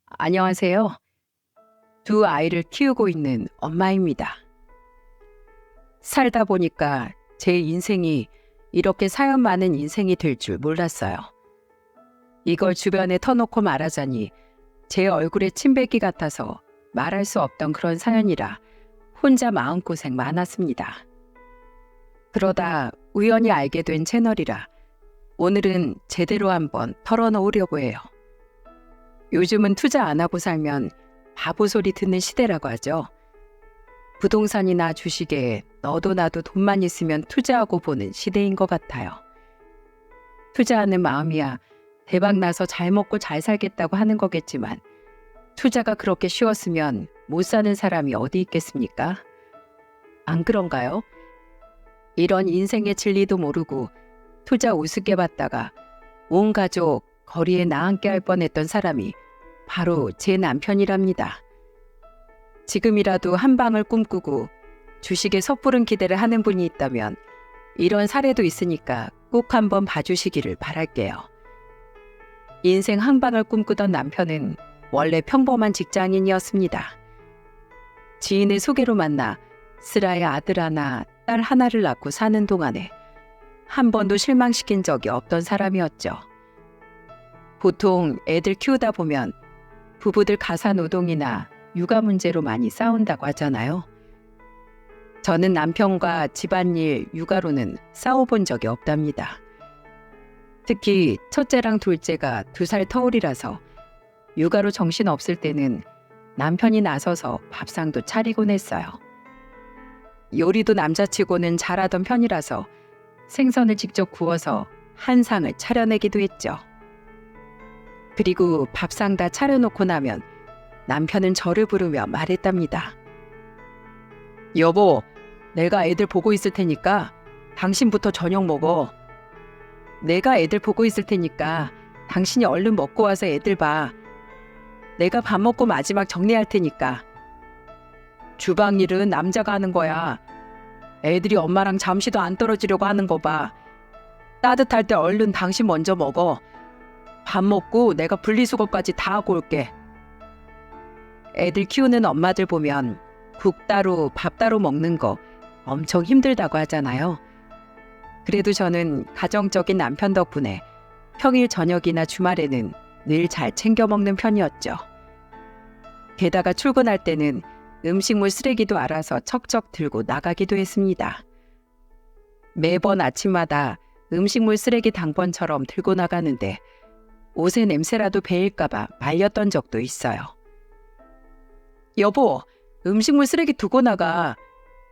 안녕하세요. 두 아이를 키우고 있는 엄마입니다. 살다 보니까 제 인생이 이렇게 사연 많은 인생이 될 줄 몰랐어요. 이걸 주변에 터놓고 말하자니 제 얼굴에 침 뱉기 같아서 말할 수 없던 그런 사연이라 혼자 마음고생 많았습니다. 그러다 우연히 알게 된 채널이라 오늘은 제대로 한번 털어놓으려고 해요. 요즘은 투자 안 하고 살면 바보 소리 듣는 시대라고 하죠. 부동산이나 주식에 너도 나도 돈만 있으면 투자하고 보는 시대인 것 같아요. 투자하는 마음이야 대박 나서 잘 먹고 잘 살겠다고 하는 거겠지만 투자가 그렇게 쉬웠으면 못 사는 사람이 어디 있겠습니까? 안 그런가요? 이런 인생의 진리도 모르고 투자 우습게 봤다가 온 가족 거리에 나앉게 할 뻔했던 사람이 바로 제 남편이랍니다. 지금이라도 한 방을 꿈꾸고 주식에 섣부른 기대를 하는 분이 있다면 이런 사례도 있으니까 꼭 한번 봐주시기를 바랄게요. 인생 한 방을 꿈꾸던 남편은 원래 평범한 직장인이었습니다. 지인의 소개로 만나 슬아의 아들 하나, 딸 하나를 낳고 사는 동안에 한 번도 실망시킨 적이 없던 사람이었죠. 보통 애들 키우다 보면 부부들 가사노동이나 육아 문제로 많이 싸운다고 하잖아요. 저는 남편과 집안일, 육아로는 싸워본 적이 없답니다. 특히 첫째랑 둘째가 2살 터울이라서 육아로 정신 없을 때는 남편이 나서서 밥상도 차리곤 했어요. 요리도 남자치고는 잘하던 편이라서 생선을 직접 구워서 한 상을 차려내기도 했죠. 그리고 밥상 다 차려놓고 나면 남편은 저를 부르며 말했답니다. 여보, 내가 애들 보고 있을 테니까 당신부터 저녁 먹어. 내가 애들 보고 있을 테니까 당신이 얼른 먹고 와서 애들 봐. 내가 밥 먹고 마지막 정리할 테니까. 주방 일은 남자가 하는 거야. 애들이 엄마랑 잠시도 안 떨어지려고 하는 거 봐. 따뜻할 때 얼른 당신 먼저 먹어. 밥 먹고 내가 분리수거까지 다 하고 올게. 애들 키우는 엄마들 보면 국 따로 밥 따로 먹는 거 엄청 힘들다고 하잖아요. 그래도 저는 가정적인 남편 덕분에 평일 저녁이나 주말에는 늘 잘 챙겨 먹는 편이었죠. 게다가 출근할 때는 음식물 쓰레기도 알아서 척척 들고 나가기도 했습니다. 매번 아침마다 음식물 쓰레기 당번처럼 들고 나가는데 옷에 냄새라도 배일까봐 말렸던 적도 있어요. 여보, 음식물 쓰레기 두고 나가.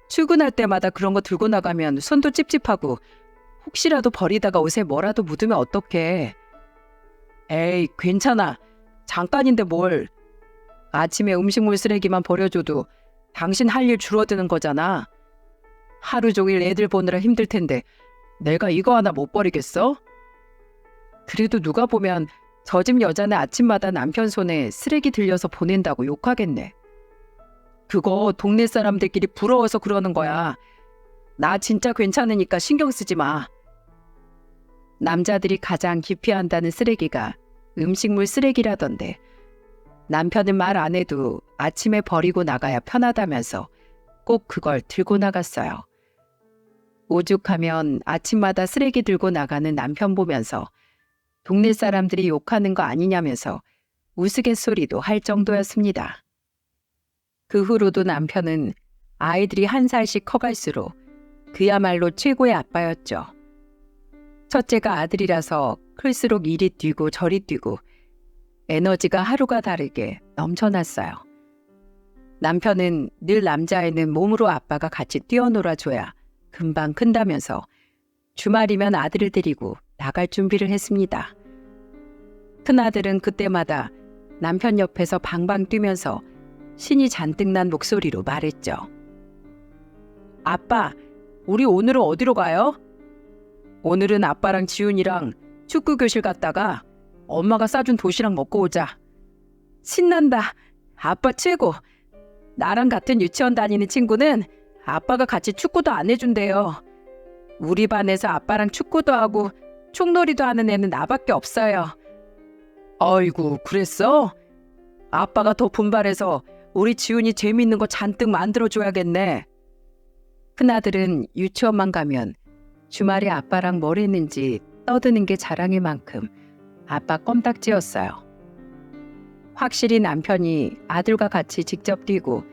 출근할 때마다 그런 거 들고 나가면 손도 찝찝하고 혹시라도 버리다가 옷에 뭐라도 묻으면 어떡해. 에이, 괜찮아. 잠깐인데 뭘. 아침에 음식물 쓰레기만 버려줘도 당신 할 일 줄어드는 거잖아. 하루 종일 애들 보느라 힘들 텐데 내가 이거 하나 못 버리겠어? 그래도 누가 보면 저 집 여자는 아침마다 남편 손에 쓰레기 들려서 보낸다고 욕하겠네. 그거 동네 사람들끼리 부러워서 그러는 거야. 나 진짜 괜찮으니까 신경 쓰지 마. 남자들이 가장 기피한다는 쓰레기가 음식물 쓰레기라던데 남편은 말 안 해도 아침에 버리고 나가야 편하다면서 꼭 그걸 들고 나갔어요. 오죽하면 아침마다 쓰레기 들고 나가는 남편 보면서 동네 사람들이 욕하는 거 아니냐면서 우스갯소리도 할 정도였습니다. 그 후로도 남편은 아이들이 1살씩 커갈수록 그야말로 최고의 아빠였죠. 첫째가 아들이라서 클수록 이리 뛰고 저리 뛰고 에너지가 하루가 다르게 넘쳐났어요. 남편은 늘 남자애는 몸으로 아빠가 같이 뛰어놀아줘야 금방 큰다면서 주말이면 아들을 데리고 나갈 준비를 했습니다. 큰아들은 그때마다 남편 옆에서 방방 뛰면서 신이 잔뜩 난 목소리로 말했죠. 아빠, 우리 오늘은 어디로 가요? 오늘은 아빠랑 지훈이랑 축구 교실 갔다가 엄마가 싸준 도시락 먹고 오자. 신난다. 아빠 최고. 나랑 같은 유치원 다니는 친구는 아빠가 같이 축구도 안 해준대요. 우리 반에서 아빠랑 축구도 하고 총놀이도 하는 애는 나밖에 없어요. 어이구, 그랬어? 아빠가 더 분발해서 우리 지훈이 재미있는 거 잔뜩 만들어줘야겠네. 큰아들은 유치원만 가면 주말에 아빠랑 뭘 했는지 떠드는 게 자랑일 만큼 아빠 껌딱지였어요. 확실히 남편이 아들과 같이 직접 뛰고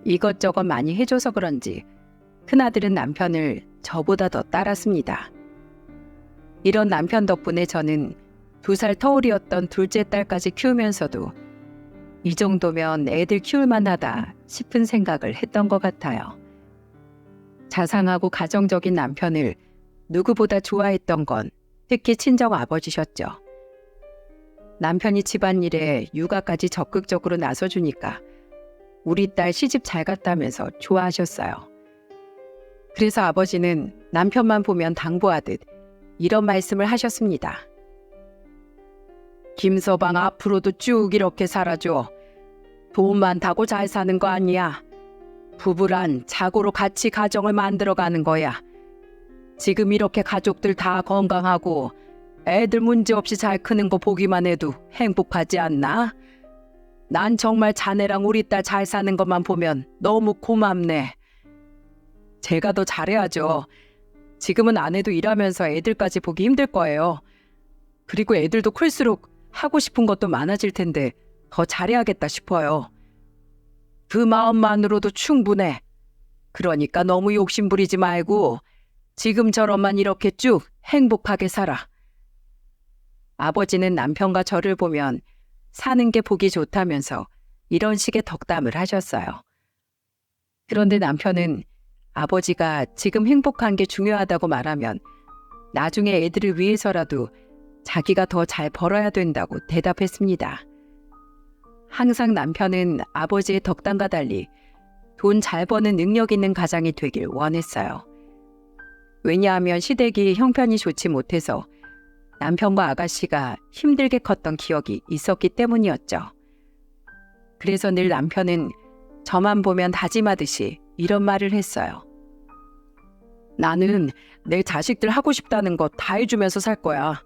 이것저것 많이 해줘서 그런지 큰아들은 남편을 저보다 더 따랐습니다. 이런 남편 덕분에 저는 2살 터울이었던 둘째 딸까지 키우면서도 이 정도면 애들 키울만하다 싶은 생각을 했던 것 같아요. 자상하고 가정적인 남편을 누구보다 좋아했던 건 특히 친정 아버지셨죠. 남편이 집안일에 육아까지 적극적으로 나서주니까 우리 딸 시집 잘 갔다면서 좋아하셨어요. 그래서 아버지는 남편만 보면 당부하듯 이런 말씀을 하셨습니다. 김서방 앞으로도 쭉 이렇게 살아줘. 돈 많다고 잘 사는 거 아니야. 부부란 자고로 같이 가정을 만들어가는 거야. 지금 이렇게 가족들 다 건강하고 애들 문제없이 잘 크는 거 보기만 해도 행복하지 않나? 난 정말 자네랑 우리 딸 잘 사는 것만 보면 너무 고맙네. 제가 더 잘해야죠. 지금은 아내도 일하면서 애들까지 보기 힘들 거예요. 그리고 애들도 클수록 하고 싶은 것도 많아질 텐데 더 잘해야겠다 싶어요. 그 마음만으로도 충분해. 그러니까 너무 욕심 부리지 말고 지금처럼만 이렇게 쭉 행복하게 살아. 아버지는 남편과 저를 보면 사는 게 보기 좋다면서 이런 식의 덕담을 하셨어요. 그런데 남편은 아버지가 지금 행복한 게 중요하다고 말하면 나중에 애들을 위해서라도 자기가 더 잘 벌어야 된다고 대답했습니다. 항상 남편은 아버지의 덕담과 달리 돈 잘 버는 능력 있는 가장이 되길 원했어요. 왜냐하면 시댁이 형편이 좋지 못해서 남편과 아가씨가 힘들게 컸던 기억이 있었기 때문이었죠. 그래서 늘 남편은 저만 보면 다짐하듯이 이런 말을 했어요. 나는 내 자식들 하고 싶다는 거 다 해주면서 살 거야.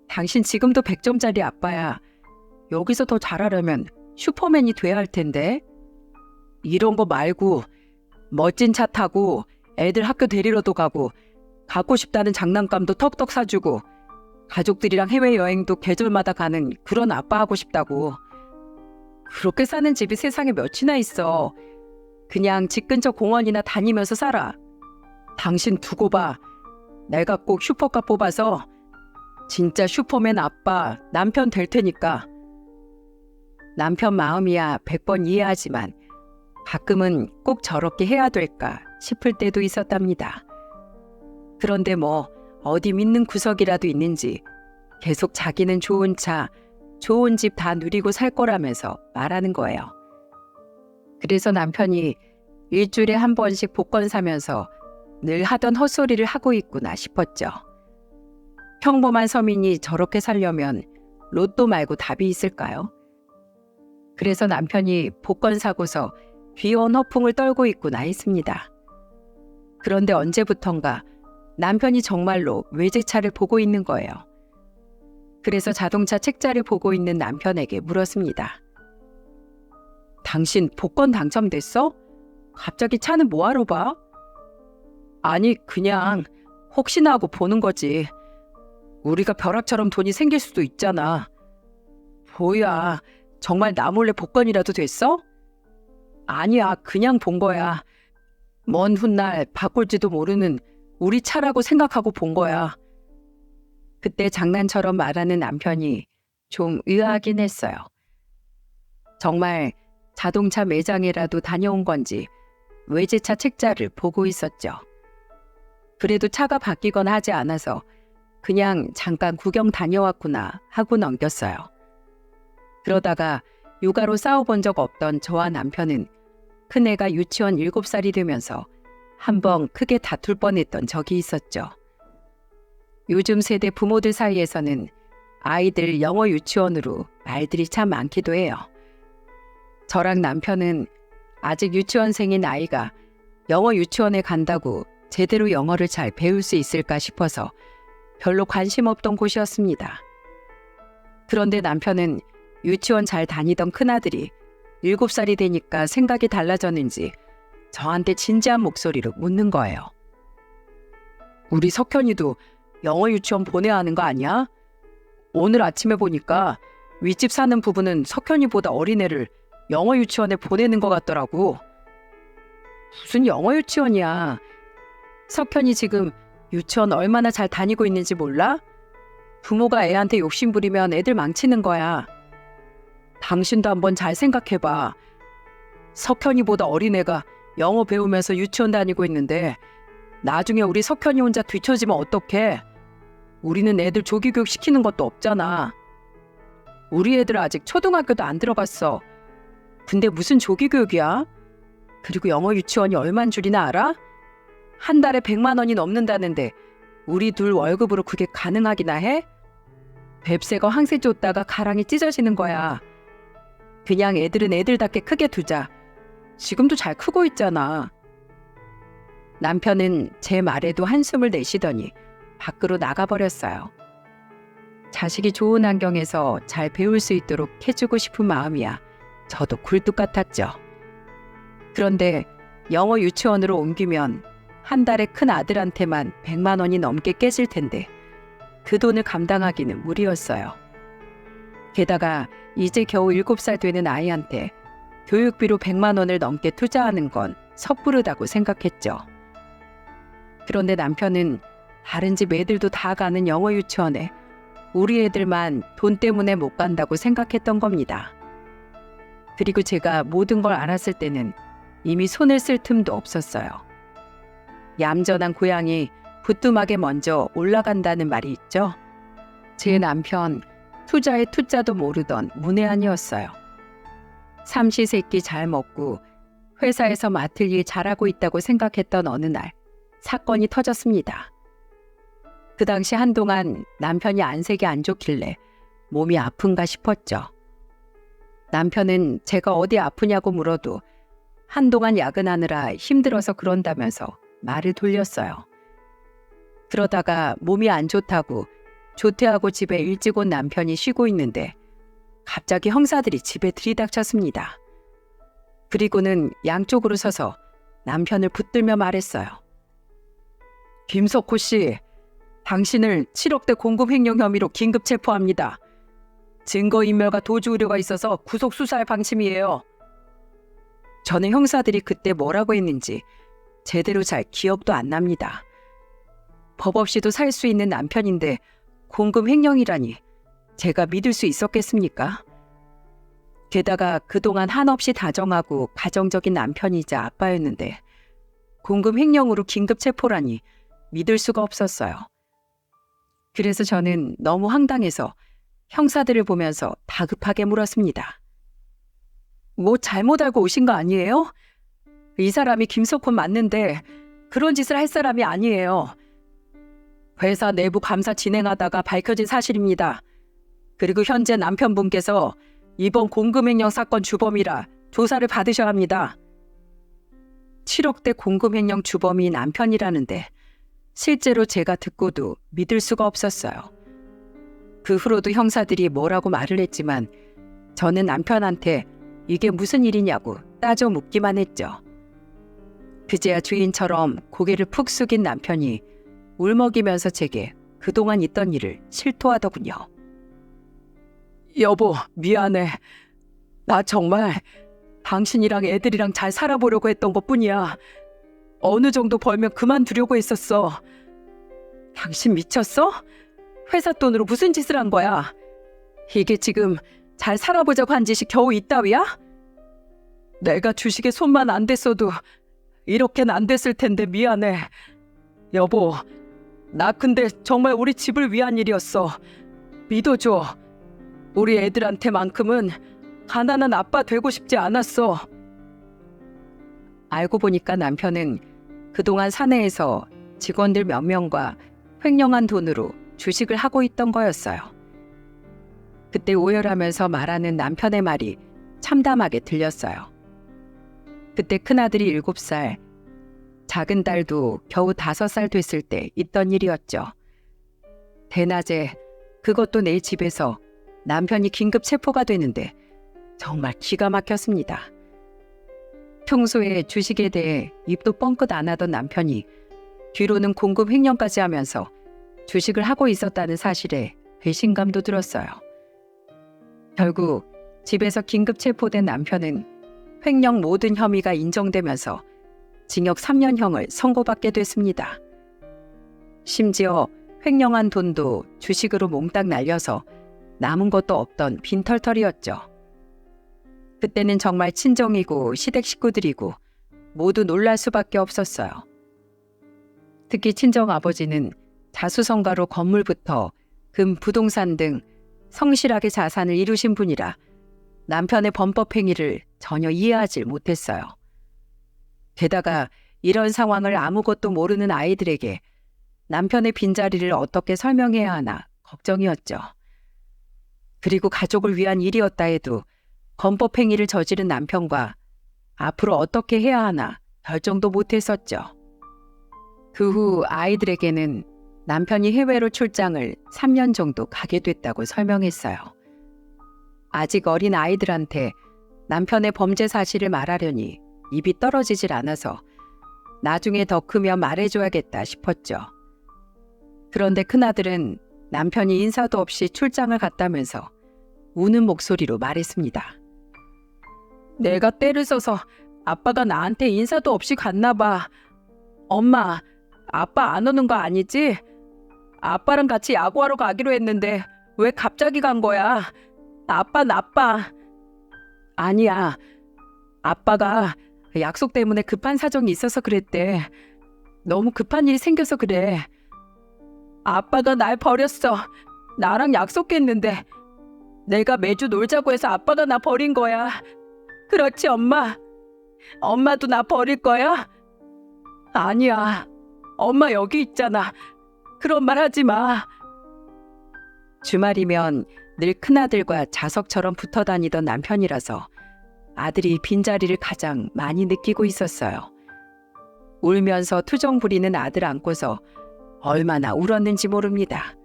당신 지금도 100점짜리 아빠야. 여기서 더 잘하려면 슈퍼맨이 돼야 할 텐데. 이런 거 말고 멋진 차 타고 애들 학교 데리러도 가고 갖고 싶다는 장난감도 턱턱 사주고 가족들이랑 해외여행도 계절마다 가는 그런 아빠 하고 싶다고. 그렇게 사는 집이 세상에 몇이나 있어. 그냥 집 근처 공원이나 다니면서 살아. 당신 두고 봐. 내가 꼭 슈퍼카 뽑아서 진짜 슈퍼맨 아빠 남편 될 테니까. 남편 마음이야 100번 이해하지만 가끔은 꼭 저렇게 해야 될까 싶을 때도 있었답니다. 그런데 뭐 어디 믿는 구석이라도 있는지 계속 자기는 좋은 차, 좋은 집 다 누리고 살 거라면서 말하는 거예요. 그래서 남편이 일주일에 한 번씩 복권 사면서 늘 하던 헛소리를 하고 있구나 싶었죠. 평범한 서민이 저렇게 살려면 로또 말고 답이 있을까요? 그래서 남편이 복권 사고서 귀여운 허풍을 떨고 있구나 했습니다. 그런데 언제부턴가 남편이 정말로 외제차를 보고 있는 거예요. 그래서 자동차 책자를 보고 있는 남편에게 물었습니다. 당신 복권 당첨됐어? 갑자기 차는 뭐하러 봐? 아니 그냥 혹시나 하고 보는 거지. 우리가 벼락처럼 돈이 생길 수도 있잖아. 뭐야, 정말 나 몰래 복권이라도 됐어? 아니야, 그냥 본 거야. 먼 훗날 바꿀지도 모르는 우리 차라고 생각하고 본 거야. 그때 장난처럼 말하는 남편이 좀 의아하긴 했어요. 정말 자동차 매장이라도 다녀온 건지 외제차 책자를 보고 있었죠. 그래도 차가 바뀌거나 하지 않아서 그냥 잠깐 구경 다녀왔구나 하고 넘겼어요. 그러다가 육아로 싸워본 적 없던 저와 남편은 큰애가 유치원 7살이 되면서 한번 크게 다툴 뻔했던 적이 있었죠. 요즘 세대 부모들 사이에서는 아이들 영어 유치원으로 말들이 참 많기도 해요. 저랑 남편은 아직 유치원생인 아이가 영어 유치원에 간다고 제대로 영어를 잘 배울 수 있을까 싶어서 별로 관심 없던 곳이었습니다. 그런데 남편은 유치원 잘 다니던 큰아들이 7살이 되니까 생각이 달라졌는지 저한테 진지한 목소리로 묻는 거예요. 우리 석현이도 영어 유치원 보내야 하는 거 아니야? 오늘 아침에 보니까 윗집 사는 부부는 석현이보다 어린애를 영어 유치원에 보내는 것 같더라고. 무슨 영어 유치원이야. 석현이 지금 유치원 얼마나 잘 다니고 있는지 몰라? 부모가 애한테 욕심 부리면 애들 망치는 거야. 당신도 한번 잘 생각해봐. 석현이보다 어린애가 영어 배우면서 유치원 다니고 있는데 나중에 우리 석현이 혼자 뒤처지면 어떡해? 우리는 애들 조기교육 시키는 것도 없잖아. 우리 애들 아직 초등학교도 안 들어갔어. 근데 무슨 조기교육이야? 그리고 영어 유치원이 얼만 줄이나 알아? 한 달에 100만 원이 넘는다는데 우리 둘 월급으로 그게 가능하기나 해? 뱁새가 황새 쫓다가 가랑이 찢어지는 거야. 그냥 애들은 애들답게 크게 두자. 지금도 잘 크고 있잖아. 남편은 제 말에도 한숨을 내쉬더니 밖으로 나가버렸어요. 자식이 좋은 환경에서 잘 배울 수 있도록 해주고 싶은 마음이야 저도 굴뚝 같았죠. 그런데 영어 유치원으로 옮기면 한 달에 큰 아들한테만 100만 원이 넘게 깨질 텐데 그 돈을 감당하기는 무리였어요. 게다가 이제 겨우 7살 되는 아이한테 교육비로 100만 원을 넘게 투자하는 건 섣부르다고 생각했죠. 그런데 남편은 다른 집 애들도 다 가는 영어 유치원에 우리 애들만 돈 때문에 못 간다고 생각했던 겁니다. 그리고 제가 모든 걸 알았을 때는 이미 손을 쓸 틈도 없었어요. 얌전한 고양이 부뚜막에 먼저 올라간다는 말이 있죠. 제 남편 투자의 투자도 모르던 문외한이었어요. 삼시세끼 잘 먹고 회사에서 맡을 일 잘하고 있다고 생각했던 어느 날 사건이 터졌습니다. 그 당시 한동안 남편이 안색이 안 좋길래 몸이 아픈가 싶었죠. 남편은 제가 어디 아프냐고 물어도 한동안 야근하느라 힘들어서 그런다면서 말을 돌렸어요. 그러다가 몸이 안 좋다고 조퇴하고 집에 일찍 온 남편이 쉬고 있는데 갑자기 형사들이 집에 들이닥쳤습니다. 그리고는 양쪽으로 서서 남편을 붙들며 말했어요. 김석호 씨, 당신을 7억대 공급 횡령 혐의로 긴급 체포합니다. 증거인멸과 도주 우려가 있어서 구속 수사할 방침이에요. 저는 형사들이 그때 뭐라고 했는지 제대로 잘 기억도 안 납니다. 법 없이도 살 수 있는 남편인데 공급 횡령이라니 제가 믿을 수 있었겠습니까? 게다가 그동안 한없이 다정하고 가정적인 남편이자 아빠였는데 공급 횡령으로 긴급 체포라니 믿을 수가 없었어요. 그래서 저는 너무 황당해서 형사들을 보면서 다급하게 물었습니다. 뭐 잘못 알고 오신 거 아니에요? 이 사람이 김석훈 맞는데 그런 짓을 할 사람이 아니에요. 회사 내부 감사 진행하다가 밝혀진 사실입니다. 그리고 현재 남편분께서 이번 공급횡령 사건 주범이라 조사를 받으셔야 합니다. 7억대 공급횡령 주범이 남편이라는데 실제로 제가 듣고도 믿을 수가 없었어요. 그 후로도 형사들이 뭐라고 말을 했지만 저는 남편한테 이게 무슨 일이냐고 따져 묻기만 했죠. 그제야 주인처럼 고개를 푹 숙인 남편이 울먹이면서 제게 그동안 있던 일을 실토하더군요. 여보, 미안해. 나 정말 당신이랑 애들이랑 잘 살아보려고 했던 것뿐이야. 어느 정도 벌면 그만두려고 했었어. 당신 미쳤어? 회사 돈으로 무슨 짓을 한 거야? 이게 지금 잘 살아보자고 한 짓이 겨우 이따위야? 내가 주식에 손만 안 댔어도 이렇게는 안 됐을 텐데 미안해. 여보, 나 근데 정말 우리 집을 위한 일이었어. 믿어줘. 우리 애들한테만큼은 가난한 아빠 되고 싶지 않았어. 알고 보니까 남편은 그동안 사내에서 직원들 몇 명과 횡령한 돈으로 주식을 하고 있던 거였어요. 그때 오열하면서 말하는 남편의 말이 참담하게 들렸어요. 그때 큰아들이 7살, 작은 딸도 겨우 5살 됐을 때 있던 일이었죠. 대낮에 그것도 내 집에서 남편이 긴급 체포가 되는데 정말 기가 막혔습니다. 평소에 주식에 대해 입도 뻥끗 안 하던 남편이 뒤로는 공급 횡령까지 하면서 주식을 하고 있었다는 사실에 배신감도 들었어요. 결국 집에서 긴급 체포된 남편은 횡령 모든 혐의가 인정되면서 징역 3년형을 선고받게 됐습니다. 심지어 횡령한 돈도 주식으로 몽땅 날려서 남은 것도 없던 빈털털이었죠. 그때는 정말 친정이고 시댁 식구들이고 모두 놀랄 수밖에 없었어요. 특히 친정아버지는 자수성가로 건물부터 금, 부동산 등 성실하게 자산을 이루신 분이라 남편의 범법 행위를 전혀 이해하지 못했어요. 게다가 이런 상황을 아무것도 모르는 아이들에게 남편의 빈자리를 어떻게 설명해야 하나 걱정이었죠. 그리고 가족을 위한 일이었다 해도 범법 행위를 저지른 남편과 앞으로 어떻게 해야 하나 결정도 못했었죠. 그 후 아이들에게는 남편이 해외로 출장을 3년 정도 가게 됐다고 설명했어요. 아직 어린 아이들한테 남편의 범죄 사실을 말하려니 입이 떨어지질 않아서 나중에 더 크면 말해줘야겠다 싶었죠. 그런데 큰아들은 남편이 인사도 없이 출장을 갔다면서 우는 목소리로 말했습니다. 내가 때를 써서 아빠가 나한테 인사도 없이 갔나 봐. 엄마, 아빠 안 오는 거 아니지? 아빠랑 같이 야구하러 가기로 했는데 왜 갑자기 간 거야? 아빠 나빠. 아니야. 아빠가 약속 때문에 급한 사정이 있어서 그랬대. 너무 급한 일이 생겨서 그래. 아빠가 날 버렸어. 나랑 약속했는데 내가 매주 놀자고 해서 아빠가 나 버린 거야. 그렇지 엄마? 엄마도 나 버릴 거야? 아니야. 엄마 여기 있잖아. 그런 말 하지 마. 주말이면 늘 큰아들과 자석처럼 붙어 다니던 남편이라서 아들이 빈자리를 가장 많이 느끼고 있었어요. 울면서 투정 부리는 아들 안고서 얼마나 울었는지 모릅니다.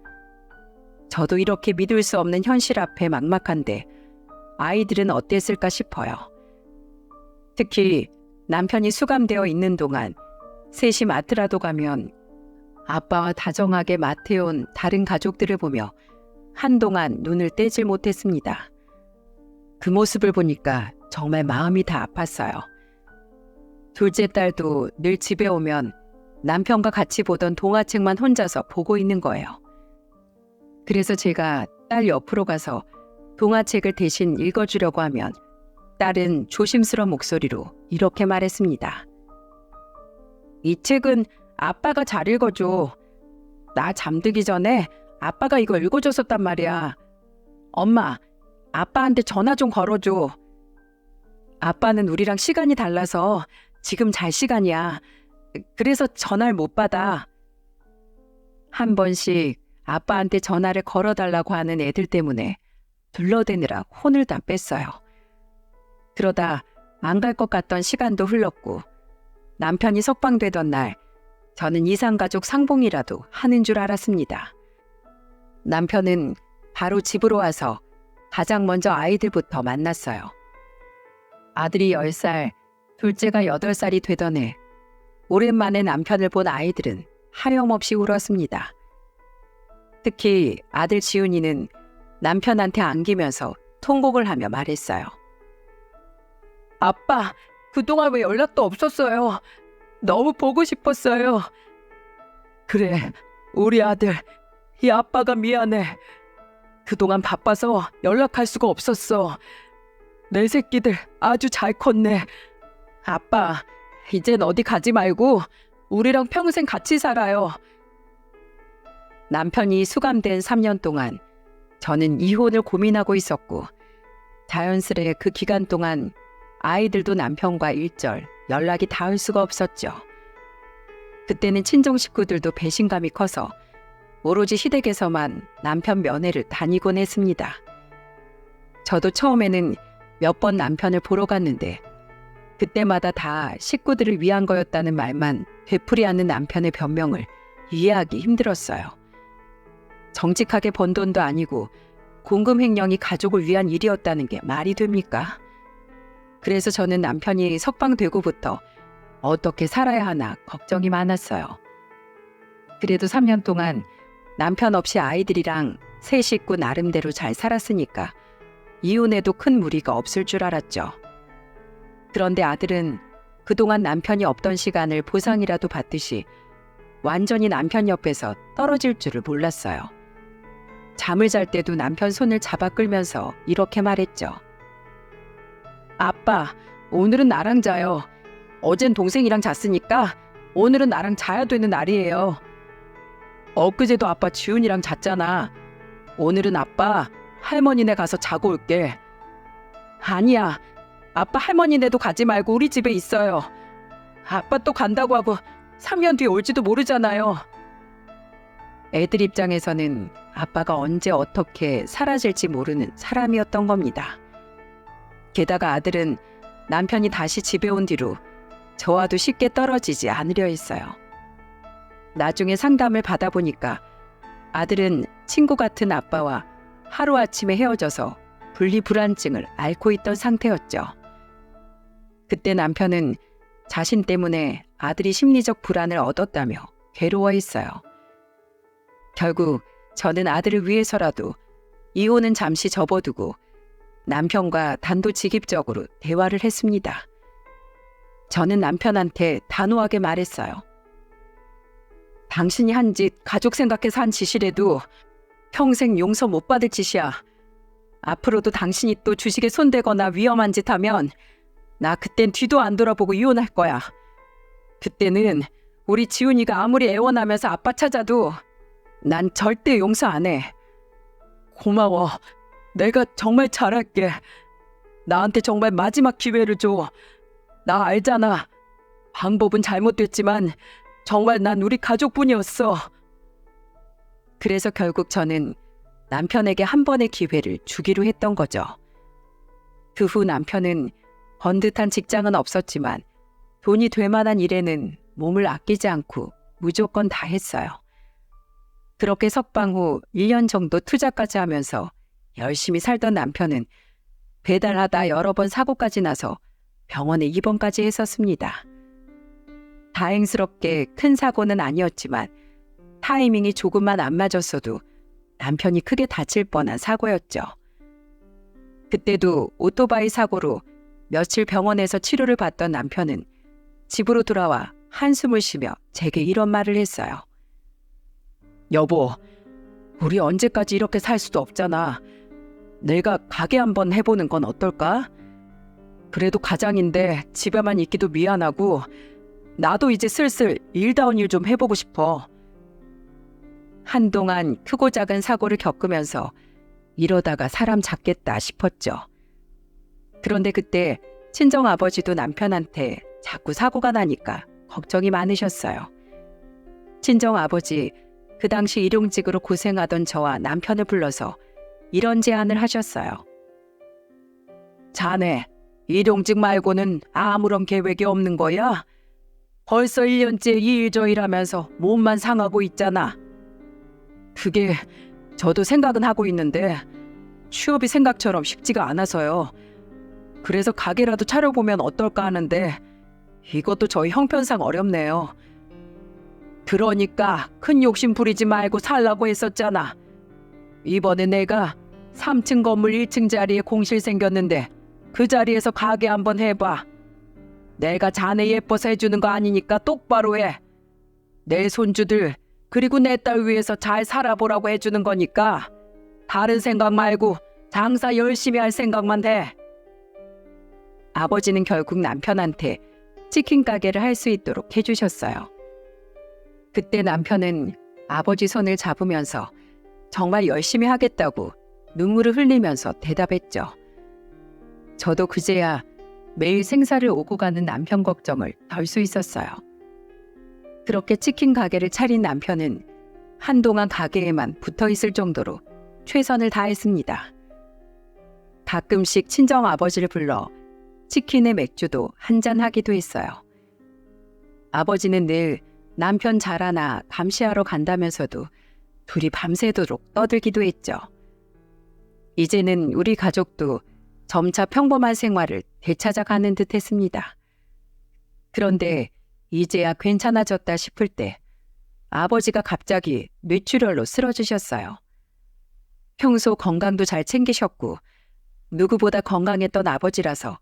저도 이렇게 믿을 수 없는 현실 앞에 막막한데 아이들은 어땠을까 싶어요. 특히 남편이 수감되어 있는 동안 셋이 마트라도 가면 아빠와 다정하게 마트에 온 다른 가족들을 보며 한동안 눈을 떼질 못했습니다. 그 모습을 보니까 정말 마음이 다 아팠어요. 둘째 딸도 늘 집에 오면 남편과 같이 보던 동화책만 혼자서 보고 있는 거예요. 그래서 제가 딸 옆으로 가서 동화책을 대신 읽어주려고 하면 딸은 조심스러운 목소리로 이렇게 말했습니다. 이 책은 아빠가 잘 읽어줘. 나 잠들기 전에 아빠가 이거 읽어줬었단 말이야. 엄마, 아빠한테 전화 좀 걸어줘. 아빠는 우리랑 시간이 달라서 지금 잘 시간이야. 그래서 전화를 못 받아. 한 번씩 아빠한테 전화를 걸어달라고 하는 애들 때문에 둘러대느라 혼을 다 뺐어요. 그러다 안 갈 것 같던 시간도 흘렀고 남편이 석방되던 날 저는 이산가족 상봉이라도 하는 줄 알았습니다. 남편은 바로 집으로 와서 가장 먼저 아이들부터 만났어요. 아들이 10살, 둘째가 8살이 되던 해 오랜만에 남편을 본 아이들은 하염없이 울었습니다. 특히 아들 지훈이는 남편한테 안기면서 통곡을 하며 말했어요. 아빠, 그동안 왜 연락도 없었어요? 너무 보고 싶었어요. 그래, 우리 아들, 이 아빠가 미안해. 그동안 바빠서 연락할 수가 없었어. 내 새끼들 아주 잘 컸네. 아빠, 이젠 어디 가지 말고 우리랑 평생 같이 살아요. 남편이 수감된 3년 동안 저는 이혼을 고민하고 있었고 자연스레 그 기간 동안 아이들도 남편과 일절 연락이 닿을 수가 없었죠. 그때는 친정 식구들도 배신감이 커서 오로지 시댁에서만 남편 면회를 다니곤 했습니다. 저도 처음에는 몇 번 남편을 보러 갔는데 그때마다 다 식구들을 위한 거였다는 말만 되풀이 하는 남편의 변명을 이해하기 힘들었어요. 정직하게 번 돈도 아니고 공금횡령이 가족을 위한 일이었다는 게 말이 됩니까? 그래서 저는 남편이 석방되고부터 어떻게 살아야 하나 걱정이 많았어요. 그래도 3년 동안 남편 없이 아이들이랑 세 식구 나름대로 잘 살았으니까 이혼해도 큰 무리가 없을 줄 알았죠. 그런데 아들은 그동안 남편이 없던 시간을 보상이라도 받듯이 완전히 남편 옆에서 떨어질 줄을 몰랐어요. 잠을 잘 때도 남편 손을 잡아 끌면서 이렇게 말했죠. 아빠, 오늘은 나랑 자요. 어젠 동생이랑 잤으니까 오늘은 나랑 자야 되는 날이에요. 엊그제도 아빠 지훈이랑 잤잖아. 오늘은 아빠 할머니네 가서 자고 올게. 아니야. 아빠 할머니네도 가지 말고 우리 집에 있어요. 아빠 또 간다고 하고 3년 뒤에 올지도 모르잖아요. 애들 입장에서는 아빠가 언제 어떻게 사라질지 모르는 사람이었던 겁니다. 게다가 아들은 남편이 다시 집에 온 뒤로 저와도 쉽게 떨어지지 않으려 했어요. 나중에 상담을 받아보니까 아들은 친구 같은 아빠와 하루아침에 헤어져서 분리불안증을 앓고 있던 상태였죠. 그때 남편은 자신 때문에 아들이 심리적 불안을 얻었다며 괴로워했어요. 결국 저는 아들을 위해서라도 이혼은 잠시 접어두고 남편과 단도직입적으로 대화를 했습니다. 저는 남편한테 단호하게 말했어요. 당신이 한 짓 가족 생각해서 한 짓이라도 평생 용서 못 받을 짓이야. 앞으로도 당신이 또 주식에 손대거나 위험한 짓 하면 나 그땐 뒤도 안 돌아보고 이혼할 거야. 그때는 우리 지훈이가 아무리 애원하면서 아빠 찾아도 난 절대 용서 안 해. 고마워. 내가 정말 잘할게. 나한테 정말 마지막 기회를 줘. 나 알잖아. 방법은 잘못됐지만 정말 난 우리 가족뿐이었어. 그래서 결국 저는 남편에게 한 번의 기회를 주기로 했던 거죠. 그 후 남편은 번듯한 직장은 없었지만 돈이 될 만한 일에는 몸을 아끼지 않고 무조건 다 했어요. 그렇게 석방 후 1년 정도 투자까지 하면서 열심히 살던 남편은 배달하다 여러 번 사고까지 나서 병원에 입원까지 했었습니다. 다행스럽게 큰 사고는 아니었지만 타이밍이 조금만 안 맞았어도 남편이 크게 다칠 뻔한 사고였죠. 그때도 오토바이 사고로 며칠 병원에서 치료를 받던 남편은 집으로 돌아와 한숨을 쉬며 제게 이런 말을 했어요. 여보, 우리 언제까지 이렇게 살 수도 없잖아. 내가 가게 한번 해보는 건 어떨까? 그래도 가장인데 집에만 있기도 미안하고 나도 이제 슬슬 일다운 일 좀 해보고 싶어. 한동안 크고 작은 사고를 겪으면서 이러다가 사람 잡겠다 싶었죠. 그런데 그때 친정아버지도 남편한테 자꾸 사고가 나니까 걱정이 많으셨어요. 친정아버지 그 당시 일용직으로 고생하던 저와 남편을 불러서 이런 제안을 하셨어요. 자네, 일용직 말고는 아무런 계획이 없는 거야? 벌써 1년째 이 일 저 일 하면서 몸만 상하고 있잖아. 그게 저도 생각은 하고 있는데 취업이 생각처럼 쉽지가 않아서요. 그래서 가게라도 차려보면 어떨까 하는데 이것도 저희 형편상 어렵네요. 그러니까 큰 욕심 부리지 말고 살라고 했었잖아. 이번에 내가 3층 건물 1층 자리에 공실 생겼는데 그 자리에서 가게 한번 해봐. 내가 자네 예뻐서 해주는 거 아니니까 똑바로 해. 내 손주들 그리고 내 딸 위해서 잘 살아보라고 해주는 거니까 다른 생각 말고 장사 열심히 할 생각만 해. 아버지는 결국 남편한테 치킨 가게를 할 수 있도록 해주셨어요. 그때 남편은 아버지 손을 잡으면서 정말 열심히 하겠다고 눈물을 흘리면서 대답했죠. 저도 그제야 매일 생사를 오고 가는 남편 걱정을 덜 수 있었어요. 그렇게 치킨 가게를 차린 남편은 한동안 가게에만 붙어 있을 정도로 최선을 다했습니다. 가끔씩 친정 아버지를 불러 치킨에 맥주도 한잔 하기도 했어요. 아버지는 늘 남편 자라나 감시하러 간다면서도 둘이 밤새도록 떠들기도 했죠. 이제는 우리 가족도 점차 평범한 생활을 되찾아가는 듯 했습니다. 그런데 이제야 괜찮아졌다 싶을 때 아버지가 갑자기 뇌출혈로 쓰러지셨어요. 평소 건강도 잘 챙기셨고 누구보다 건강했던 아버지라서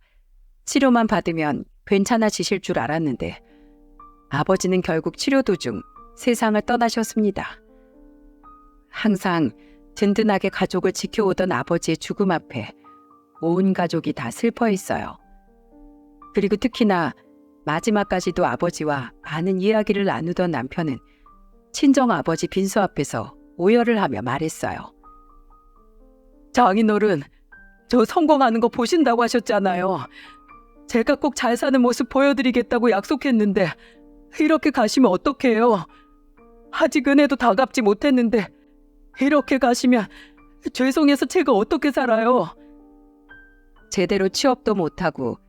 치료만 받으면 괜찮아지실 줄 알았는데 아버지는 결국 치료 도중 세상을 떠나셨습니다. 항상 든든하게 가족을 지켜오던 아버지의 죽음 앞에 온 가족이 다 슬퍼했어요. 그리고 특히나 마지막까지도 아버지와 많은 이야기를 나누던 남편은 친정 아버지 빈소 앞에서 오열을 하며 말했어요. 장인어른, 저 성공하는 거 보신다고 하셨잖아요. 제가 꼭 잘 사는 모습 보여드리겠다고 약속했는데 이렇게 가시면 어떡해요? 아직 은혜도 다 갚지 못했는데 이렇게 가시면 죄송해서 제가 어떻게 살아요? 제대로 취업도 못하고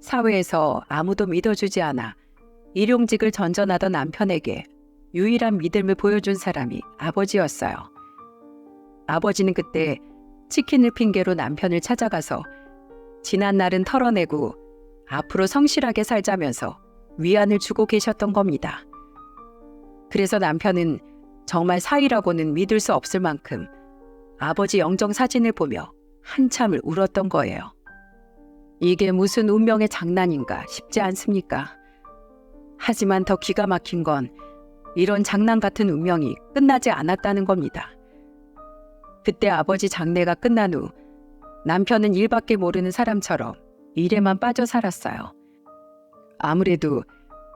사회에서 아무도 믿어주지 않아 일용직을 전전하던 남편에게 유일한 믿음을 보여준 사람이 아버지였어요. 아버지는 그때 치킨을 핑계로 남편을 찾아가서 지난 날은 털어내고 앞으로 성실하게 살자면서 위안을 주고 계셨던 겁니다. 그래서 남편은 정말 사위라고는 믿을 수 없을 만큼 아버지 영정 사진을 보며 한참을 울었던 거예요. 이게 무슨 운명의 장난인가 싶지 않습니까? 하지만 더 기가 막힌 건 이런 장난 같은 운명이 끝나지 않았다는 겁니다. 그때 아버지 장례가 끝난 후 남편은 일밖에 모르는 사람처럼 일에만 빠져 살았어요. 아무래도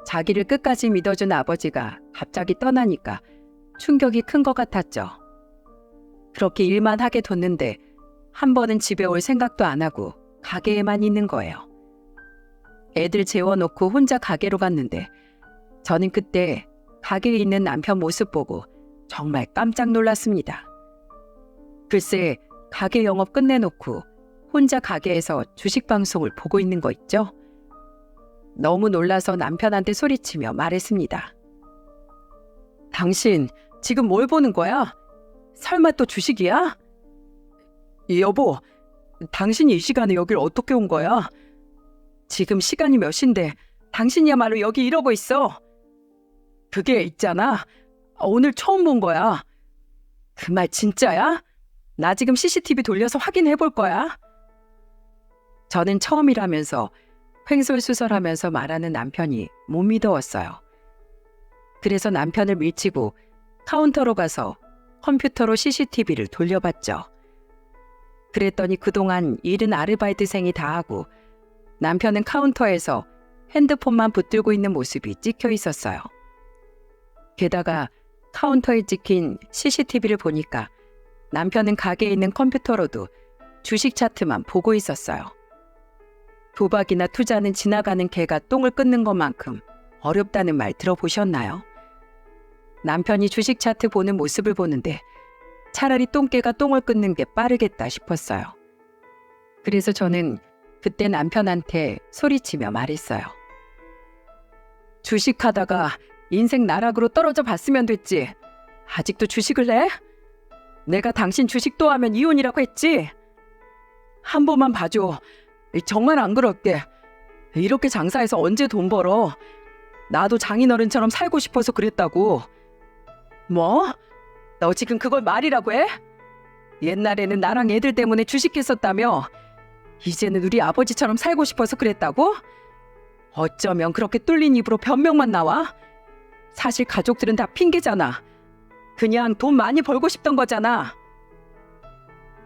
자기를 끝까지 믿어준 아버지가 갑자기 떠나니까 충격이 큰 것 같았죠. 그렇게 일만 하게 뒀는데 한 번은 집에 올 생각도 안 하고 가게에만 있는 거예요. 애들 재워놓고 혼자 가게로 갔는데 저는 그때 가게에 있는 남편 모습 보고 정말 깜짝 놀랐습니다. 글쎄, 가게 영업 끝내놓고 혼자 가게에서 주식 방송을 보고 있는 거 있죠? 너무 놀라서 남편한테 소리치며 말했습니다. 당신 지금 뭘 보는 거야? 설마 또 주식이야? 여보, 당신이 이 시간에 여길 어떻게 온 거야? 지금 시간이 몇 시인데 당신이야말로 여기 이러고 있어. 그게 있잖아. 오늘 처음 본 거야. 그 말 진짜야? 나 지금 CCTV 돌려서 확인해 볼 거야. 저는 처음이라면서 횡설수설하면서 말하는 남편이 못 믿어왔어요. 그래서 남편을 밀치고 카운터로 가서 컴퓨터로 CCTV를 돌려봤죠. 그랬더니 그동안 일은 아르바이트생이 다 하고 남편은 카운터에서 핸드폰만 붙들고 있는 모습이 찍혀 있었어요. 게다가 카운터에 찍힌 CCTV를 보니까 남편은 가게에 있는 컴퓨터로도 주식 차트만 보고 있었어요. 도박이나 투자는 지나가는 개가 똥을 끊는 것만큼 어렵다는 말 들어보셨나요? 남편이 주식 차트 보는 모습을 보는데 차라리 똥개가 똥을 끊는 게 빠르겠다 싶었어요. 그래서 저는 그때 남편한테 소리치며 말했어요. 주식하다가 인생 나락으로 떨어져 봤으면 됐지. 아직도 주식을 해? 내가 당신 주식 또 하면 이혼이라고 했지? 한 번만 봐줘. 정말 안 그럴게. 이렇게 장사해서 언제 돈 벌어? 나도 장인어른처럼 살고 싶어서 그랬다고. 뭐? 너 지금 그걸 말이라고 해? 옛날에는 나랑 애들 때문에 주식했었다며 이제는 우리 아버지처럼 살고 싶어서 그랬다고? 어쩌면 그렇게 뚫린 입으로 변명만 나와? 사실 가족들은 다 핑계잖아. 그냥 돈 많이 벌고 싶던 거잖아.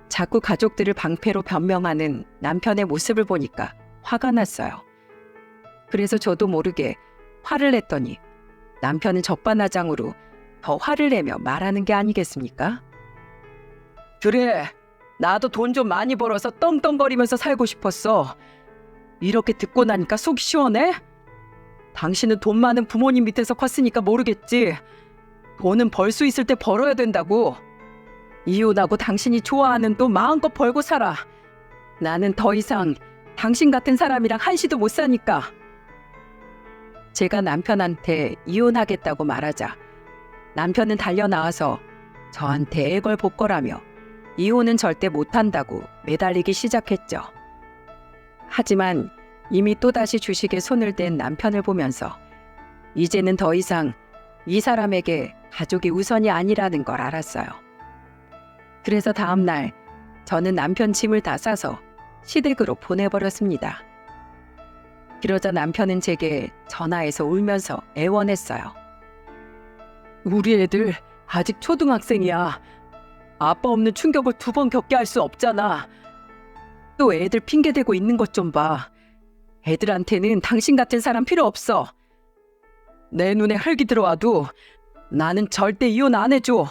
자꾸 가족들을 방패로 변명하는 남편의 모습을 보니까 화가 났어요. 그래서 저도 모르게 화를 냈더니 남편은 적반하장으로 더 화를 내며 말하는 게 아니겠습니까? 그래, 나도 돈 좀 많이 벌어서 떵떵거리면서 살고 싶었어. 이렇게 듣고 나니까 속 시원해? 당신은 돈 많은 부모님 밑에서 컸으니까 모르겠지. 돈은 벌 수 있을 때 벌어야 된다고. 이혼하고 당신이 좋아하는 돈 마음껏 벌고 살아. 나는 더 이상 당신 같은 사람이랑 한시도 못 사니까. 제가 남편한테 이혼하겠다고 말하자 남편은 달려나와서 저한테 애걸복걸하며 이혼은 절대 못한다고 매달리기 시작했죠. 하지만 이미 또다시 주식에 손을 댄 남편을 보면서 이제는 더 이상 이 사람에게 가족이 우선이 아니라는 걸 알았어요. 그래서 다음 날 저는 남편 짐을 다 싸서 시댁으로 보내버렸습니다. 그러자 남편은 제게 전화해서 울면서 애원했어요. 우리 애들 아직 초등학생이야. 아빠 없는 충격을 2번 겪게 할 수 없잖아. 또 애들 핑계대고 있는 것 좀 봐. 애들한테는 당신 같은 사람 필요 없어. 내 눈에 흙이 들어와도 나는 절대 이혼 안 해줘.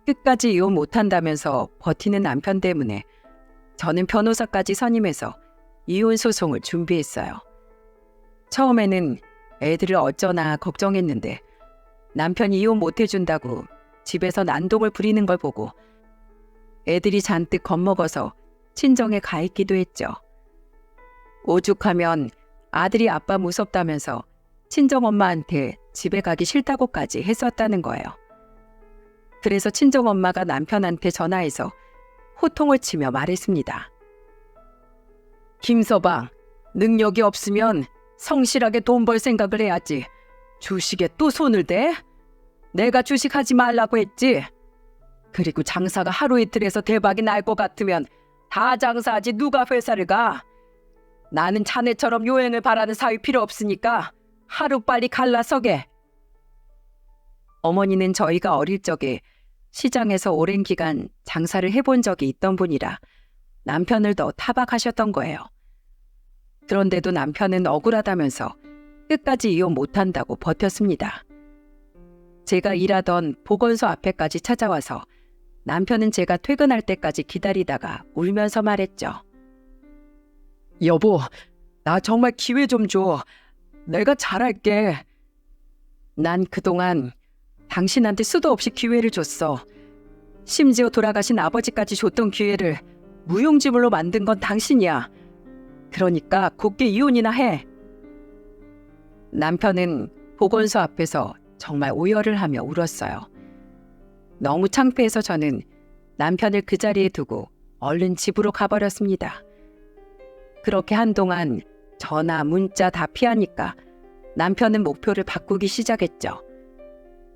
끝까지 이혼 못한다면서 버티는 남편 때문에 저는 변호사까지 선임해서 이혼 소송을 준비했어요. 처음에는 애들을 어쩌나 걱정했는데 남편이 이혼 못해준다고 집에서 난동을 부리는 걸 보고 애들이 잔뜩 겁먹어서 친정에 가 있기도 했죠. 오죽하면 아들이 아빠 무섭다면서 친정엄마한테 집에 가기 싫다고까지 했었다는 거예요. 그래서 친정엄마가 남편한테 전화해서 호통을 치며 말했습니다. 김서방, 능력이 없으면 성실하게 돈 벌 생각을 해야지. 주식에 또 손을 대? 내가 주식하지 말라고 했지. 그리고 장사가 하루 이틀에서 대박이 날 것 같으면 다 장사하지 누가 회사를 가. 나는 자네처럼 요행을 바라는 사위 필요 없으니까 하루빨리 갈라서게. 어머니는 저희가 어릴 적에 시장에서 오랜 기간 장사를 해본 적이 있던 분이라 남편을 더 타박하셨던 거예요. 그런데도 남편은 억울하다면서 끝까지 이혼 못한다고 버텼습니다. 제가 일하던 보건소 앞에까지 찾아와서 남편은 제가 퇴근할 때까지 기다리다가 울면서 말했죠. 여보, 나 정말 기회 좀 줘. 내가 잘할게. 난 그동안 당신한테 수도 없이 기회를 줬어. 심지어 돌아가신 아버지까지 줬던 기회를 무용지물로 만든 건 당신이야. 그러니까 곱게 이혼이나 해. 남편은 보건소 앞에서 정말 오열을 하며 울었어요. 너무 창피해서 저는 남편을 그 자리에 두고 얼른 집으로 가버렸습니다. 그렇게 한동안 전화, 문자 다 피하니까 남편은 목표를 바꾸기 시작했죠.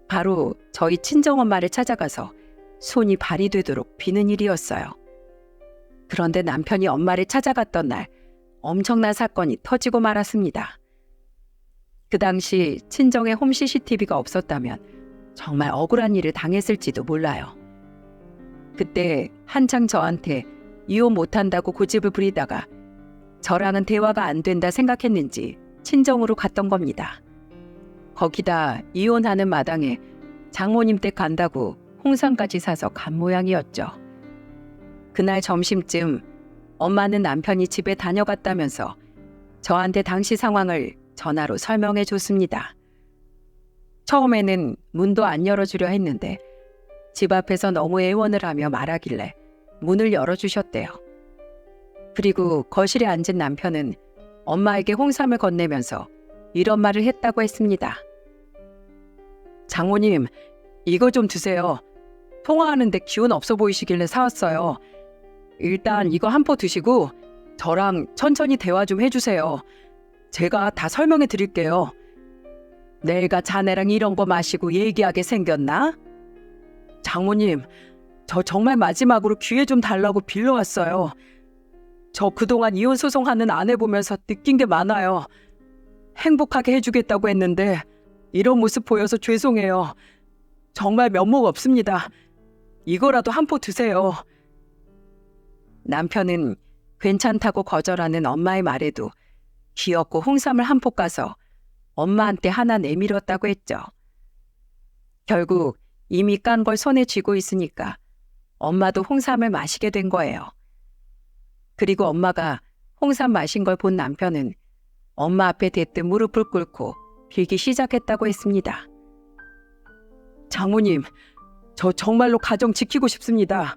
바로 저희 친정엄마를 찾아가서 손이 발이 되도록 비는 일이었어요. 그런데 남편이 엄마를 찾아갔던 날 엄청난 사건이 터지고 말았습니다. 그 당시 친정에 홈 CCTV가 없었다면 정말 억울한 일을 당했을지도 몰라요. 그때 한창 저한테 이혼 못한다고 고집을 부리다가 저랑은 대화가 안 된다 생각했는지 친정으로 갔던 겁니다. 거기다 이혼하는 마당에 장모님 댁 간다고 홍삼까지 사서 간 모양이었죠. 그날 점심쯤 엄마는 남편이 집에 다녀갔다면서 저한테 당시 상황을 전화로 설명해 줬습니다. 처음에는 문도 안 열어주려 했는데 집 앞에서 너무 애원을 하며 말하길래 문을 열어주셨대요. 그리고 거실에 앉은 남편은 엄마에게 홍삼을 건네면서 이런 말을 했다고 했습니다. 장모님, 이거 좀 드세요. 통화하는데 기운 없어 보이시길래 사왔어요. 일단 이거 한 포 드시고 저랑 천천히 대화 좀 해주세요. 제가 다 설명해 드릴게요. 내가 자네랑 이런 거 마시고 얘기하게 생겼나? 장모님, 저 정말 마지막으로 기회 좀 달라고 빌려왔어요. 저 그동안 이혼 소송하는 아내 보면서 느낀 게 많아요. 행복하게 해주겠다고 했는데 이런 모습 보여서 죄송해요. 정말 면목 없습니다. 이거라도 한 포 드세요. 남편은 괜찮다고 거절하는 엄마의 말에도 귀엽고 홍삼을 한 포 까서 엄마한테 하나 내밀었다고 했죠. 결국 이미 깐 걸 손에 쥐고 있으니까 엄마도 홍삼을 마시게 된 거예요. 그리고 엄마가 홍삼 마신 걸 본 남편은 엄마 앞에 대뜸 무릎을 꿇고 빌기 시작했다고 했습니다. 장모님, 저 정말로 가정 지키고 싶습니다.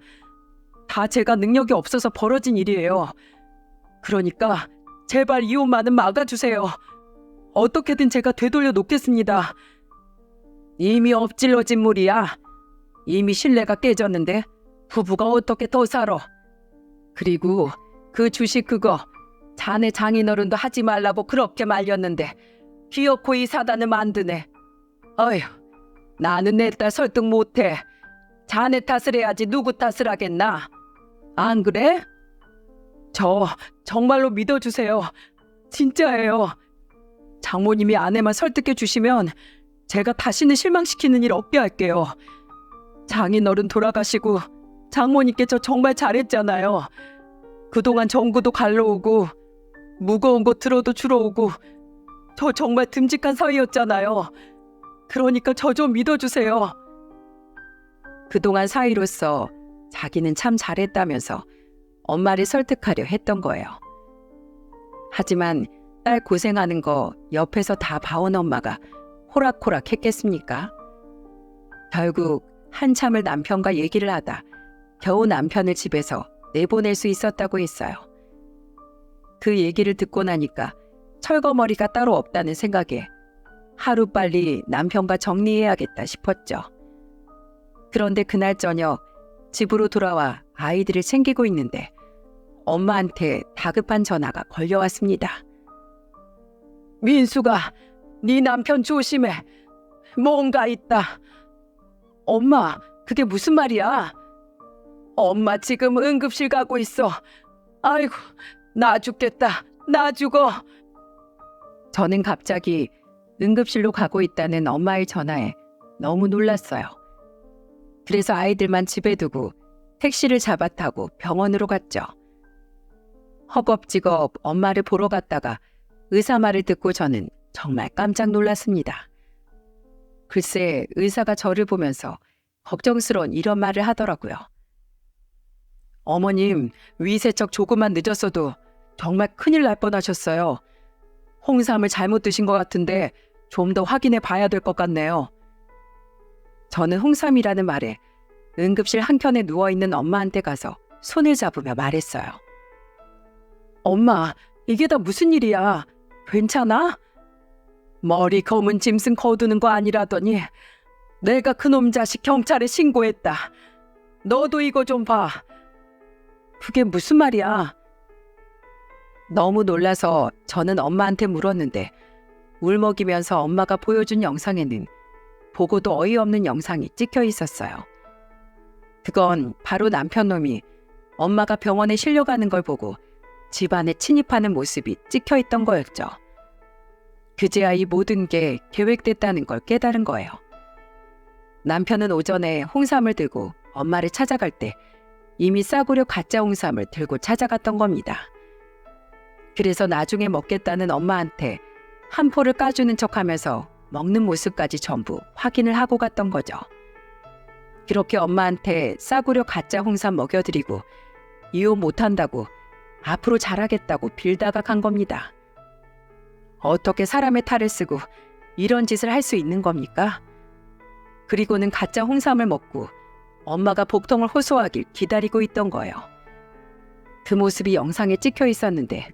다 제가 능력이 없어서 벌어진 일이에요. 그러니까 제발 이혼만은 막아주세요. 어떻게든 제가 되돌려 놓겠습니다. 이미 엎질러진 물이야. 이미 신뢰가 깨졌는데 부부가 어떻게 더 살아? 그리고 그 주식 그거 자네 장인어른도 하지 말라고 그렇게 말렸는데 기어코 이 사단을 만드네. 어휴, 나는 내 딸 설득 못해. 자네 탓을 해야지 누구 탓을 하겠나? 안 그래? 저 정말로 믿어주세요. 진짜예요. 장모님이 아내만 설득해 주시면 제가 다시는 실망시키는 일 없게 할게요. 장인어른 돌아가시고 장모님께 저 정말 잘했잖아요. 그동안 정구도 갈러오고 무거운 거 들어도 주러 오고 저 정말 듬직한 사위였잖아요. 그러니까 저 좀 믿어주세요. 그동안 사위로서 자기는 참 잘했다면서 엄마를 설득하려 했던 거예요. 하지만 딸 고생하는 거 옆에서 다 봐온 엄마가 호락호락 했겠습니까? 결국 한참을 남편과 얘기를 하다 겨우 남편을 집에서 내보낼 수 있었다고 했어요. 그 얘기를 듣고 나니까 철거머리가 따로 없다는 생각에 하루빨리 남편과 정리해야겠다 싶었죠. 그런데 그날 저녁 집으로 돌아와 아이들을 챙기고 있는데 엄마한테 다급한 전화가 걸려왔습니다. 민수가 네 남편 조심해. 뭔가 있다. 엄마, 그게 무슨 말이야? 엄마 지금 응급실 가고 있어. 아이고, 나 죽겠다. 나 죽어. 저는 갑자기 응급실로 가고 있다는 엄마의 전화에 너무 놀랐어요. 그래서 아이들만 집에 두고 택시를 잡아 타고 병원으로 갔죠. 허겁지겁 엄마를 보러 갔다가 의사 말을 듣고 저는 정말 깜짝 놀랐습니다. 글쎄 의사가 저를 보면서 걱정스러운 이런 말을 하더라고요. 어머님, 위세척 조금만 늦었어도 정말 큰일 날 뻔하셨어요. 홍삼을 잘못 드신 것 같은데 좀 더 확인해 봐야 될 것 같네요. 저는 홍삼이라는 말에 응급실 한켠에 누워있는 엄마한테 가서 손을 잡으며 말했어요. 엄마, 이게 다 무슨 일이야? 괜찮아? 머리 검은 짐승 거두는 거 아니라더니 내가 그놈 자식 경찰에 신고했다. 너도 이거 좀 봐. 그게 무슨 말이야? 너무 놀라서 저는 엄마한테 물었는데 울먹이면서 엄마가 보여준 영상에는 보고도 어이없는 영상이 찍혀 있었어요. 그건 바로 남편 놈이 엄마가 병원에 실려가는 걸 보고 집안에 침입하는 모습이 찍혀 있던 거였죠. 그제야 이 모든 게 계획됐다는 걸 깨달은 거예요. 남편은 오전에 홍삼을 들고 엄마를 찾아갈 때 이미 싸구려 가짜 홍삼을 들고 찾아갔던 겁니다. 그래서 나중에 먹겠다는 엄마한테 한 포를 까주는 척하면서 먹는 모습까지 전부 확인을 하고 갔던 거죠. 그렇게 엄마한테 싸구려 가짜 홍삼 먹여드리고 이혼 못한다고 앞으로 잘하겠다고 빌다가 간 겁니다. 어떻게 사람의 탈을 쓰고 이런 짓을 할 수 있는 겁니까? 그리고는 가짜 홍삼을 먹고 엄마가 복통을 호소하길 기다리고 있던 거예요. 그 모습이 영상에 찍혀 있었는데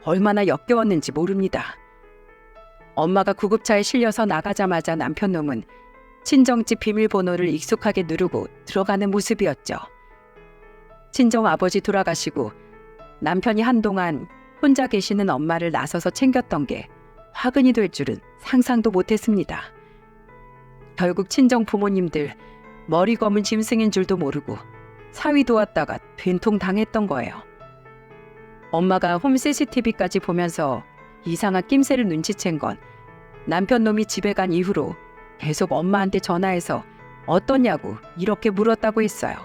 얼마나 역겨웠는지 모릅니다. 엄마가 구급차에 실려서 나가자마자 남편 놈은 친정집 비밀번호를 익숙하게 누르고 들어가는 모습이었죠. 친정 아버지 돌아가시고 남편이 한동안 혼자 계시는 엄마를 나서서 챙겼던 게 화근이 될 줄은 상상도 못했습니다. 결국 친정 부모님들 머리 검은 짐승인 줄도 모르고 사위 도왔다가 된통 당했던 거예요. 엄마가 홈 CCTV까지 보면서 이상한 낌새를 눈치챈 건 남편 놈이 집에 간 이후로 계속 엄마한테 전화해서 어떠냐고 이렇게 물었다고 했어요.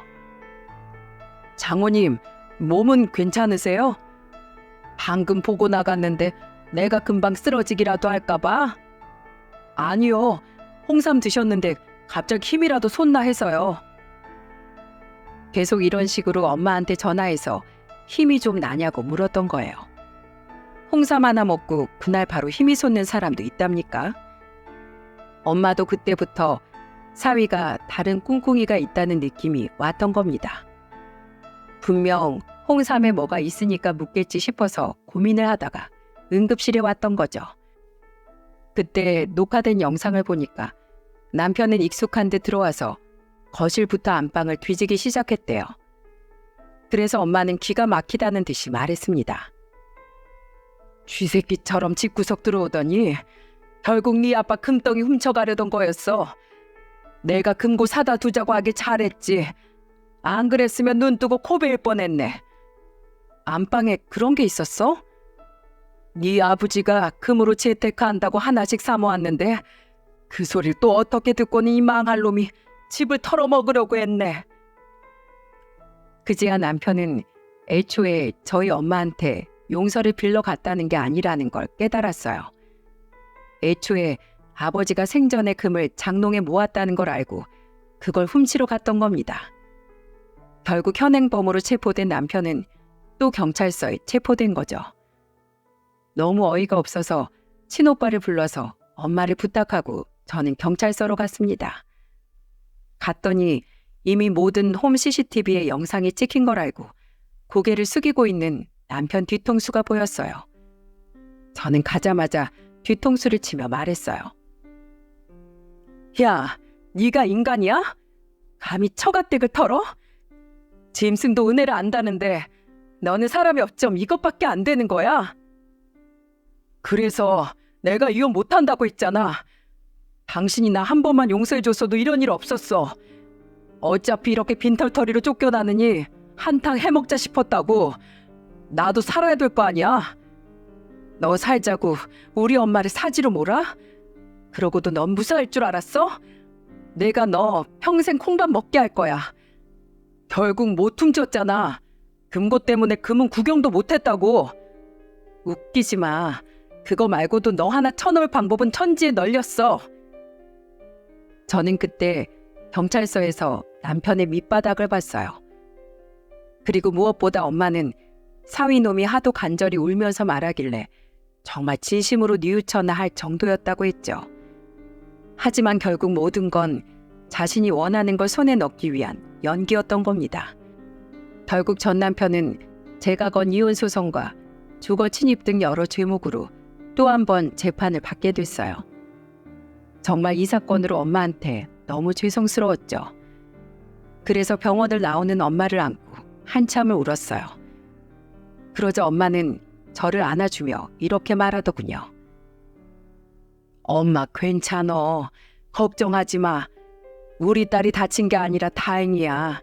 장모님, 몸은 괜찮으세요? 방금 보고 나갔는데 내가 금방 쓰러지기라도 할까봐? 아니요, 홍삼 드셨는데 갑자기 힘이라도 솟나 해서요. 계속 이런 식으로 엄마한테 전화해서 힘이 좀 나냐고 물었던 거예요. 홍삼 하나 먹고 그날 바로 힘이 솟는 사람도 있답니까? 엄마도 그때부터 사위가 다른 꿍꿍이가 있다는 느낌이 왔던 겁니다. 분명 홍삼에 뭐가 있으니까 묻겠지 싶어서 고민을 하다가 응급실에 왔던 거죠. 그때 녹화된 영상을 보니까 남편은 익숙한 듯 들어와서 거실부터 안방을 뒤지기 시작했대요. 그래서 엄마는 기가 막히다는 듯이 말했습니다. 쥐새끼처럼 집구석 들어오더니 결국 네 아빠 금덩이 훔쳐가려던 거였어. 내가 금고 사다 두자고 하길 잘했지. 안 그랬으면 눈 뜨고 코 베일 뻔했네. 안방에 그런 게 있었어? 네 아버지가 금으로 재테크한다고 하나씩 사모았는데 그 소리를 또 어떻게 듣고는 이 망할 놈이 집을 털어먹으려고 했네. 그제야 남편은 애초에 저희 엄마한테 용서를 빌러 갔다는 게 아니라는 걸 깨달았어요. 애초에 아버지가 생전에 금을 장롱에 모았다는 걸 알고 그걸 훔치러 갔던 겁니다. 결국 현행범으로 체포된 남편은 또 경찰서에 체포된 거죠. 너무 어이가 없어서 친오빠를 불러서 엄마를 부탁하고 저는 경찰서로 갔습니다. 갔더니 이미 모든 홈 CCTV에 영상이 찍힌 걸 알고 고개를 숙이고 있는 남편 뒤통수가 보였어요. 저는 가자마자 뒤통수를 치며 말했어요. 야, 네가 인간이야? 감히 처가댁을 털어? 짐승도 은혜를 안다는데 너는 사람이 어쩜 이것밖에 안 되는 거야? 그래서 내가 이혼 못한다고 했잖아. 당신이 나 한 번만 용서해줬어도 이런 일 없었어. 어차피 이렇게 빈털터리로 쫓겨나느니 한탕 해먹자 싶었다고. 나도 살아야 될 거 아니야. 너 살자고 우리 엄마를 사지로 몰아? 그러고도 넌 무사할 줄 알았어? 내가 너 평생 콩밥 먹게 할 거야. 결국 못 훔쳤잖아. 금고 때문에 금은 구경도 못했다고. 웃기지 마. 그거 말고도 너 하나 쳐놓을 방법은 천지에 널렸어. 저는 그때 경찰서에서 남편의 밑바닥을 봤어요. 그리고 무엇보다 엄마는 사위놈이 하도 간절히 울면서 말하길래 정말 진심으로 뉘우쳐나 할 정도였다고 했죠. 하지만 결국 모든 건 자신이 원하는 걸 손에 넣기 위한 연기였던 겁니다. 결국 전 남편은 제가 건 이혼 소송과 주거 침입 등 여러 죄목으로 또 한 번 재판을 받게 됐어요. 정말 이 사건으로 엄마한테 너무 죄송스러웠죠. 그래서 병원을 나오는 엄마를 안고 한참을 울었어요. 그러자 엄마는 저를 안아주며 이렇게 말하더군요. 엄마 괜찮어. 걱정하지 마. 우리 딸이 다친 게 아니라 다행이야.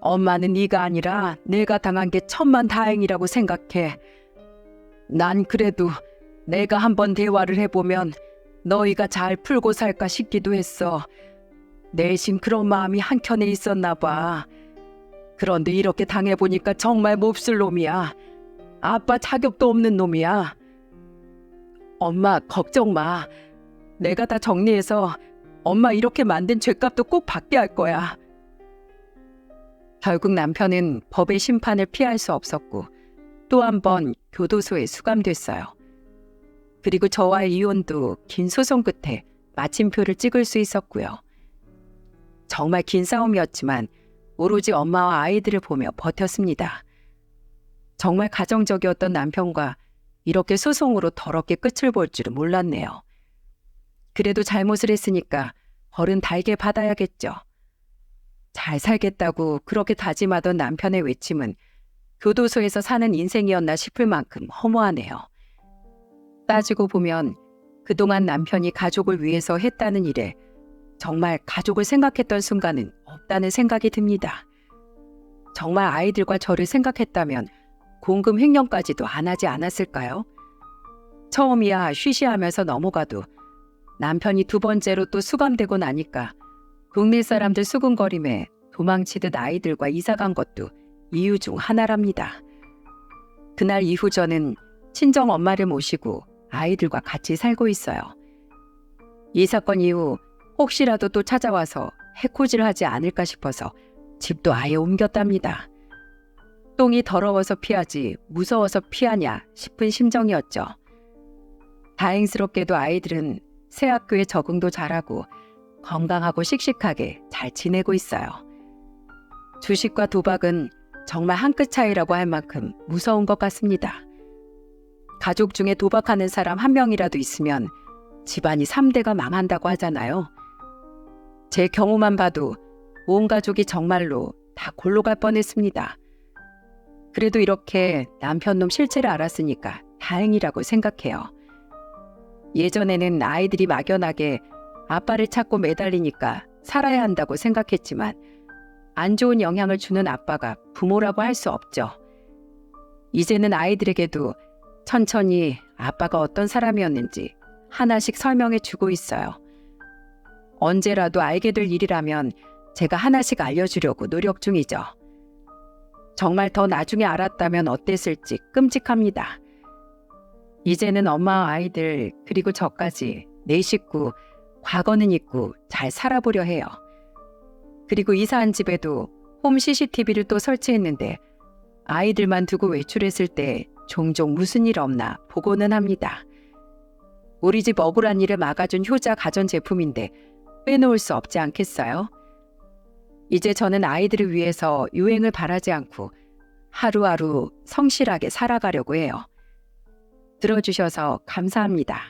엄마는 네가 아니라 내가 당한 게 천만 다행이라고 생각해. 난 그래도 내가 한번 대화를 해보면 너희가 잘 풀고 살까 싶기도 했어. 내심 그런 마음이 한켠에 있었나 봐. 그런데 이렇게 당해보니까 정말 몹쓸 놈이야. 아빠 자격도 없는 놈이야. 엄마 걱정 마. 내가 다 정리해서 엄마 이렇게 만든 죄값도 꼭 받게 할 거야. 결국 남편은 법의 심판을 피할 수 없었고 또 한 번 교도소에 수감됐어요. 그리고 저와의 이혼도 긴 소송 끝에 마침표를 찍을 수 있었고요. 정말 긴 싸움이었지만 오로지 엄마와 아이들을 보며 버텼습니다. 정말 가정적이었던 남편과 이렇게 소송으로 더럽게 끝을 볼 줄은 몰랐네요. 그래도 잘못을 했으니까 벌은 달게 받아야겠죠. 잘 살겠다고 그렇게 다짐하던 남편의 외침은 교도소에서 사는 인생이었나 싶을 만큼 허무하네요. 따지고 보면 그동안 남편이 가족을 위해서 했다는 일에 정말 가족을 생각했던 순간은 없다는 생각이 듭니다. 정말 아이들과 저를 생각했다면 공금 횡령까지도 안 하지 않았을까요? 처음이야 쉬쉬하면서 넘어가도 남편이 두 번째로 또 수감되고 나니까 국내 사람들 수군거림에 도망치듯 아이들과 이사간 것도 이유 중 하나랍니다. 그날 이후 저는 친정 엄마를 모시고 아이들과 같이 살고 있어요. 이 사건 이후 혹시라도 또 찾아와서 해코지를 않을까 싶어서 집도 아예 옮겼답니다. 똥이 더러워서 피하지 무서워서 피하냐 싶은 심정이었죠. 다행스럽게도 아이들은 새 학교에 적응도 잘하고 건강하고 씩씩하게 잘 지내고 있어요. 주식과 도박은 정말 한 끗 차이라고 할 만큼 무서운 것 같습니다. 가족 중에 도박하는 사람 한 명이라도 있으면 집안이 3대가 망한다고 하잖아요. 제 경우만 봐도 온 가족이 정말로 다 골로 갈 뻔했습니다. 그래도 이렇게 남편놈 실체를 알았으니까 다행이라고 생각해요. 예전에는 아이들이 막연하게 아빠를 찾고 매달리니까 살아야 한다고 생각했지만 안 좋은 영향을 주는 아빠가 부모라고 할 수 없죠. 이제는 아이들에게도 천천히 아빠가 어떤 사람이었는지 하나씩 설명해 주고 있어요. 언제라도 알게 될 일이라면 제가 하나씩 알려주려고 노력 중이죠. 정말 더 나중에 알았다면 어땠을지 끔찍합니다. 이제는 엄마와 아이들 그리고 저까지 내 식구 과거는 잊고 잘 살아보려 해요. 그리고 이사한 집에도 홈 CCTV를 또 설치했는데 아이들만 두고 외출했을 때 종종 무슨 일 없나 보고는 합니다. 우리 집 억울한 일을 막아준 효자 가전제품인데 빼놓을 수 없지 않겠어요? 이제 저는 아이들을 위해서 유행을 바라지 않고 하루하루 성실하게 살아가려고 해요. 들어주셔서 감사합니다.